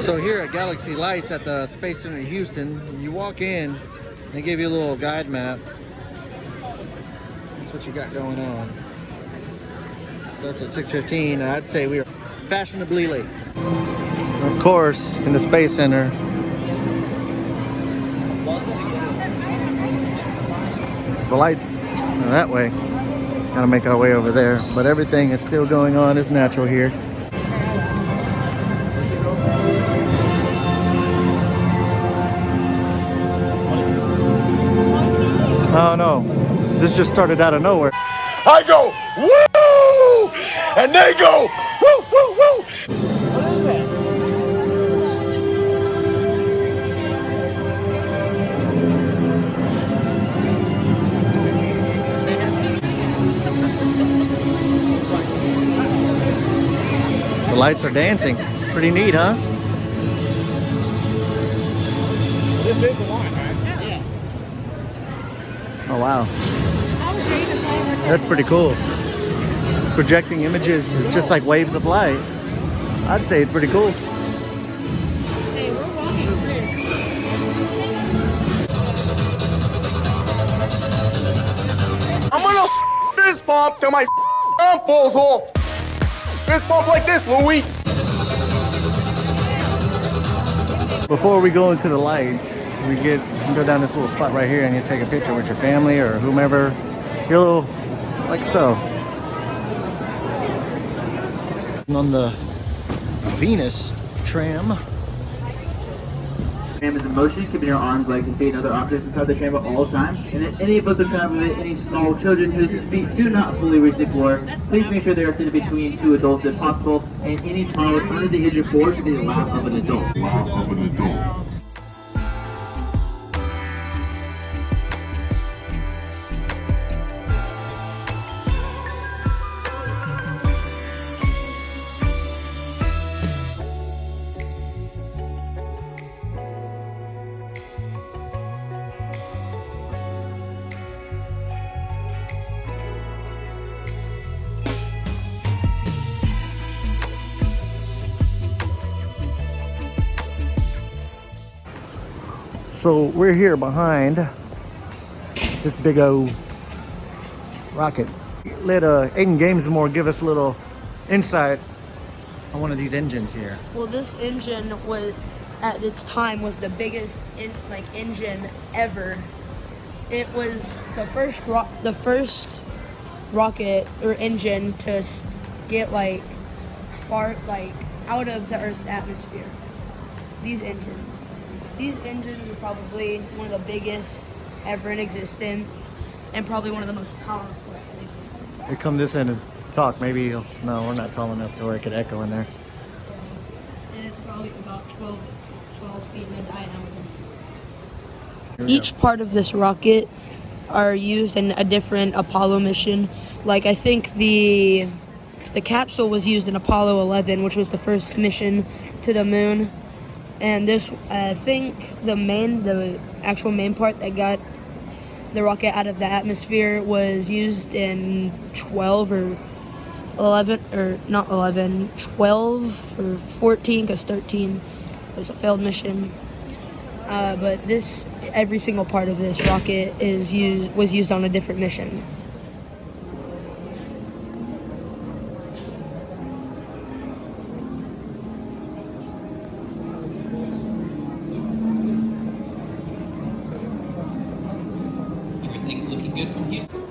So here at Galaxy Lights at the Space Center in Houston, you walk in, they give you a little guide map. That's what you got going on. Starts at 6:15, and I'd say we are fashionably late. Of course, in the Space Center, the lights are that way. Gotta make our way over there, but everything is still going on as natural here. Oh no, this just started out of nowhere. I go, woo! And they go, woo, woo, woo! What is that? The lights are dancing. Pretty neat, huh? This is the one, right? Yeah. Oh wow. That's pretty cool. Projecting images, it's just like waves of light. I'd say it's pretty cool. Hey, we're walking through. I'm gonna fist bump till my arm falls off. Fist bump like this, Louie. Before we go into the lights, we go down this little spot right here and you take a picture with your family or whomever. Your little, like so. On the Venus tram. Tram is in motion, keeping your arms, legs, and feet and other objects inside the tram at all times. And if any of us are traveling with any small children whose feet do not fully reach the floor, please make sure they are seated between two adults if possible, and any child under the age of 4 should be the lap of an adult. So we're here behind this big old rocket. Let AidanGamez give us a little insight on one of these engines here. Well, this engine was, at its time, was the biggest engine ever. It was the first rocket or engine to get out of the Earth's atmosphere. These engines are probably one of the biggest ever in existence, and probably one of the most powerful in existence. Here, come this end and talk. Maybe no, we're not tall enough to where it could echo in there. And it's probably about 12 feet in diameter. Each part of this rocket are used in a different Apollo mission. Like, I think the capsule was used in Apollo 11, which was the first mission to the moon. And this, I think, the actual main part that got the rocket out of the atmosphere was used in 12 or 11, or not 11, 12 or 14, because 13 was a failed mission. But every single part of this rocket was used on a different mission. Everything's looking good from Houston.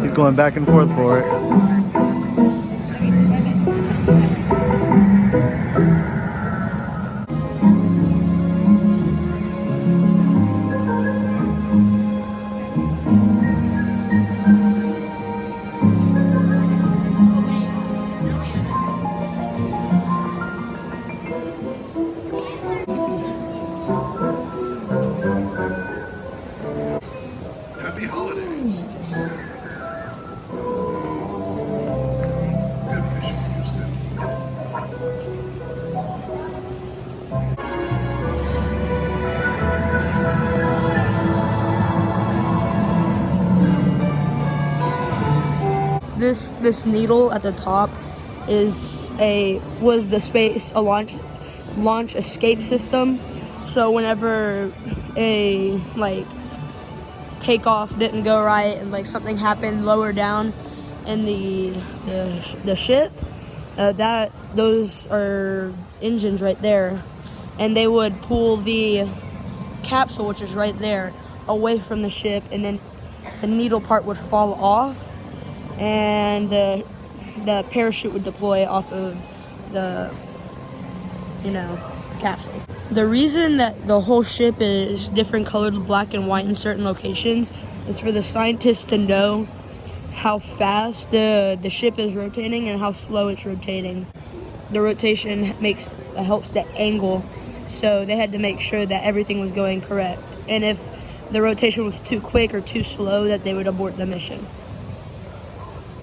He's going back and forth for it. Happy holidays. Good mission, Houston. This needle at the top was the space a launch escape system. So whenever a takeoff didn't go right and something happened lower down in the ship, those are engines right there, and they would pull the capsule, which is right there, away from the ship, and then the needle part would fall off, and the parachute would deploy off of the capsule. The reason that the whole ship is different colored, black and white in certain locations, is for the scientists to know how fast the ship is rotating and how slow it's rotating. The rotation helps the angle, so they had to make sure that everything was going correct. And if the rotation was too quick or too slow, that they would abort the mission.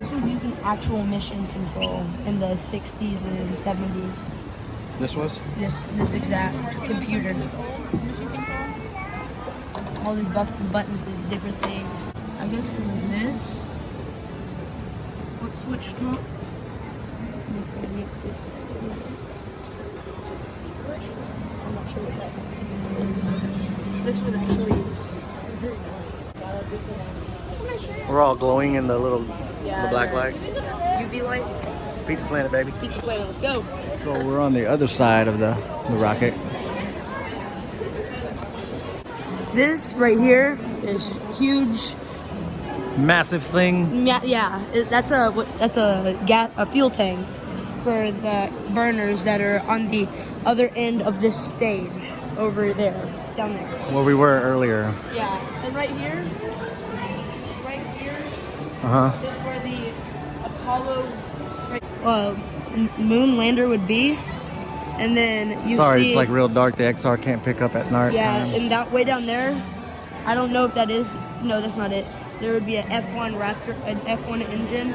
This was using actual mission control in the 60s and 70s. This was? This exact computer. All these buttons did different things. I guess it was this. What switch top? I'm not sure what that is. This was actually. We're all glowing in the little the black light. UV lights. Pizza Planet, baby. Pizza Planet, let's go. So we're on the other side of the rocket. This right here is huge. Massive thing. Yeah. That's a fuel tank for the burners that are on the other end of this stage over there. It's down there. Where we were earlier. Yeah, and right here Uh-huh. is where the Apollo moon lander would be, and then you Sorry, see, it's like real dark. The XR can't pick up at night. yeah, and that way down there, I don't know if that is. No, that's not it. There would be an F1 Raptor, an F1 engine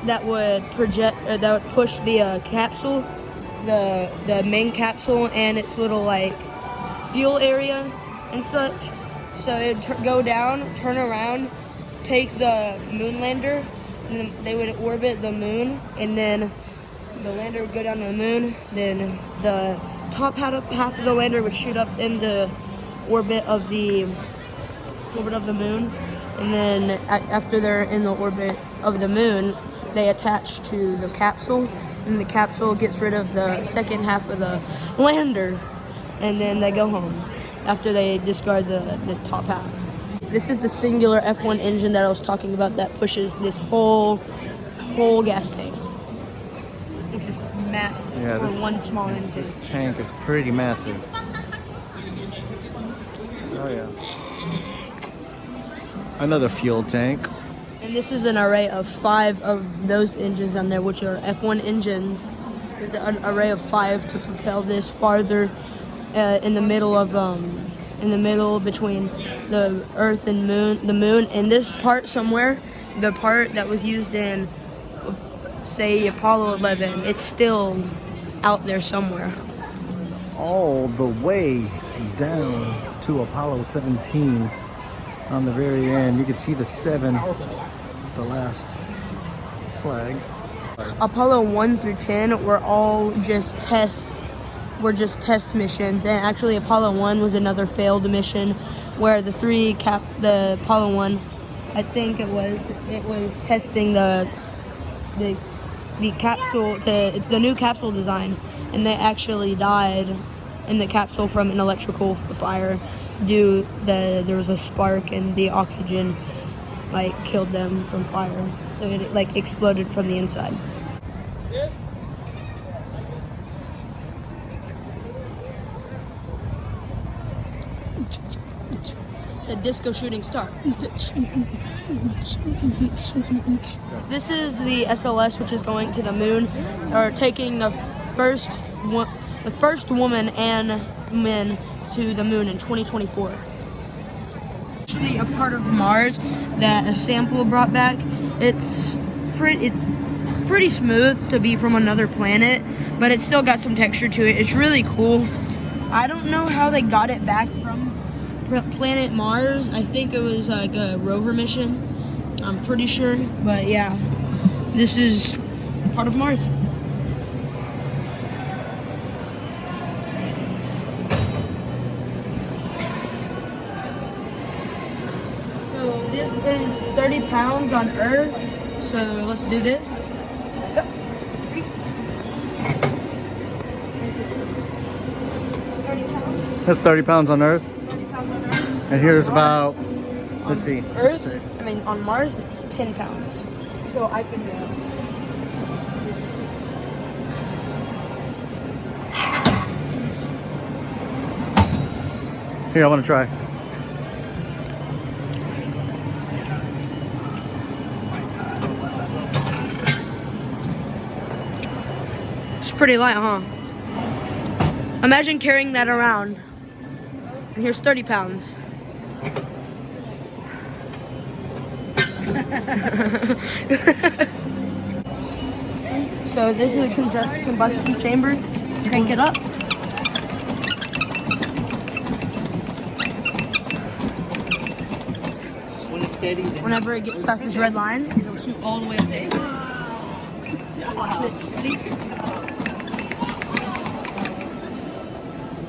that would that would push the capsule, the main capsule, and its little fuel area and such. So it'd go down, turn around, take the moon lander, and then they would orbit the moon, and then the lander would go down to the moon. Then the top half of the lander would shoot up into orbit of the moon, and then after they're in the orbit of the moon, they attach to the capsule, and the capsule gets rid of the second half of the lander, and then they go home after they discard the top half. This is the singular F1 engine that I was talking about that pushes this whole gas tank, which is massive for one small engine. This tank is pretty massive. Oh yeah. Another fuel tank. And this is an array of 5 of those engines on there, which are F1 engines. There's an array of 5 to propel this farther in the middle between the Earth and the moon. And this part somewhere, the part that was used in, say, Apollo 11, it's still out there somewhere. All the way down to Apollo 17. On the very end, you can see the 7, the last flag. Apollo 1 through 10 were all just test were just test missions, and actually Apollo 1 was another failed mission where the Apollo 1, I think it was testing the capsule it's the new capsule design, and they actually died in the capsule from an electrical fire. There was a spark and the oxygen like killed them from fire, so it like exploded from the inside. The disco shooting star. This is the SLS, which is going to the moon, or taking the first woman and men to the moon in 2024. Actually, a part of Mars that a sample brought back. It's pretty smooth to be from another planet, but it's still got some texture to it. It's really cool. I don't know how they got it back from planet Mars. I think it was like a rover mission, I'm pretty sure, but yeah, this is part of Mars. So this is 30 pounds on Earth, so let's do this. Go. This is 30 pounds. That's 30 pounds on Earth. And here's about, let's see. Earth, I mean on Mars, it's 10 pounds. So I could go. Here, I want to try. It's pretty light, huh? Imagine carrying that around. And here's 30 pounds. So this is a combustion chamber. Crank it up. Whenever it gets past this red line, it'll shoot all the way up there.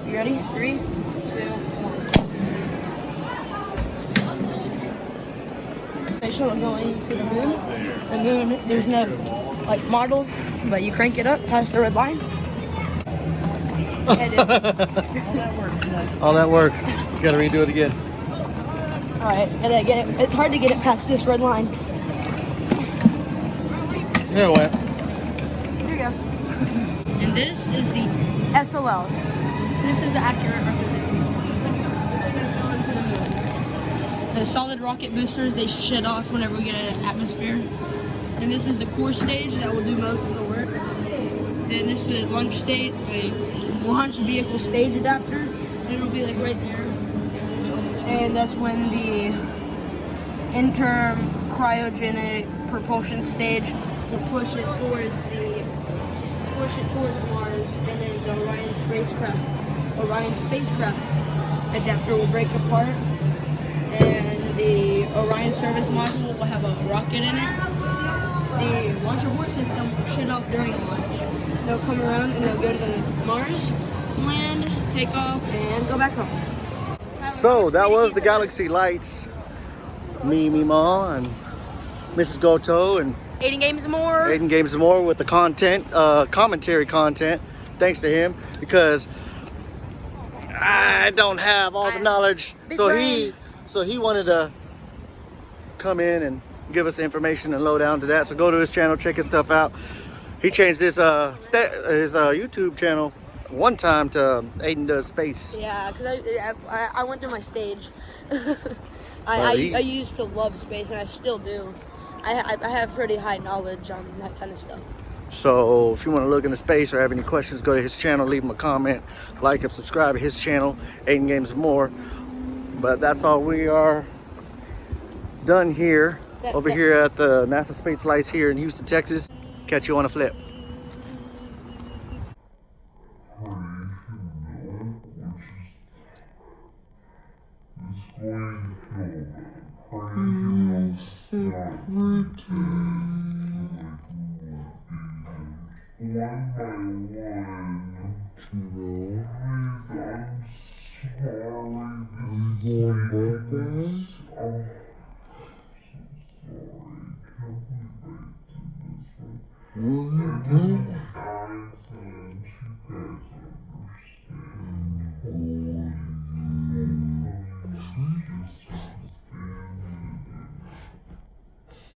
You ready? 3, 2, 1. Station will go into the moon. The moon, there's no like model, but you crank it up past the red line. All that work. You gotta redo it again. Alright, and I get it. It's hard to get it past this red line. Here it went. Here we go. And this is the SLS. This is the accurate representation. The thing is going to the moon. The solid rocket boosters, they shed off whenever we get an atmosphere. And this is the core stage that will do most of the work. Then this is launch stage, a launch vehicle stage adapter. And it'll be like right there. And that's when the cryogenic propulsion stage will push it towards Mars, and then the Orion spacecraft adapter will break apart, and the Orion service module will have a rocket in it. The launch abort system will shut off during launch. They'll come around and they'll go to the Mars, land, take off, and go back home. So that was the Galaxy Lights. Me, Ma, and Mrs. Goto, and AidanGamez more. AidanGamez more with the commentary content. Thanks to him, because I don't have all the knowledge. So he wanted to come in and give us the information and lowdown to that. So go to his channel, check his stuff out. He changed his YouTube channel one time to Aidan Does Space. Yeah, because I went through my stage. I used to love space, and I still do. I have pretty high knowledge on that kind of stuff. So if you want to look into space or have any questions, go to his channel, leave him a comment, like and subscribe to his channel, AidanGamez more. But that's all. We are done here, here at the NASA Space Lights here in Houston, Texas. Catch you on a flip. One by one, Well, you